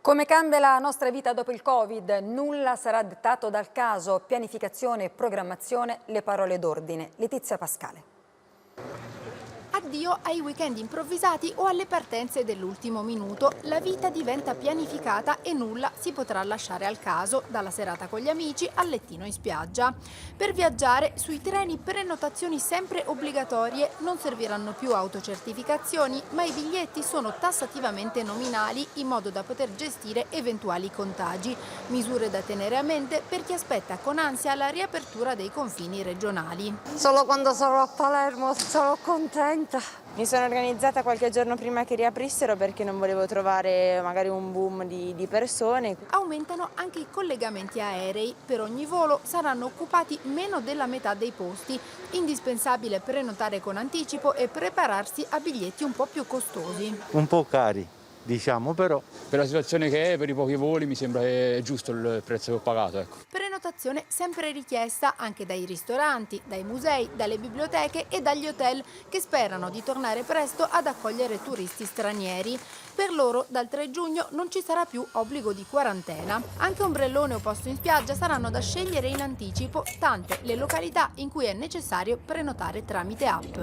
Come cambia la nostra vita dopo il Covid? Nulla sarà dettato dal caso, pianificazione e programmazione, le parole d'ordine. Letizia Pascale. Addio ai weekend improvvisati o alle partenze dell'ultimo minuto. La vita diventa pianificata e nulla si potrà lasciare al caso, dalla serata con gli amici al lettino in spiaggia. Per viaggiare sui treni prenotazioni sempre obbligatorie, non serviranno più autocertificazioni, ma i biglietti sono tassativamente nominali in modo da poter gestire eventuali contagi. Misure da tenere a mente per chi aspetta con ansia la riapertura dei confini regionali. Solo quando sarò a Palermo sarò contenta. Mi sono organizzata qualche giorno prima che riaprissero perché non volevo trovare magari un boom di persone. Aumentano anche i collegamenti aerei. Per ogni volo saranno occupati meno della metà dei posti. Indispensabile prenotare con anticipo e prepararsi a biglietti un po' più costosi. Un po' cari, diciamo, però. Per la situazione che è, per i pochi voli, mi sembra che è giusto il prezzo che ho pagato. Ecco. Prenotazione sempre richiesta anche dai ristoranti, dai musei, dalle biblioteche e dagli hotel che sperano di tornare presto ad accogliere turisti stranieri. Per loro dal 3 giugno non ci sarà più obbligo di quarantena. Anche ombrellone o posto in spiaggia saranno da scegliere in anticipo, tante le località in cui è necessario prenotare tramite app.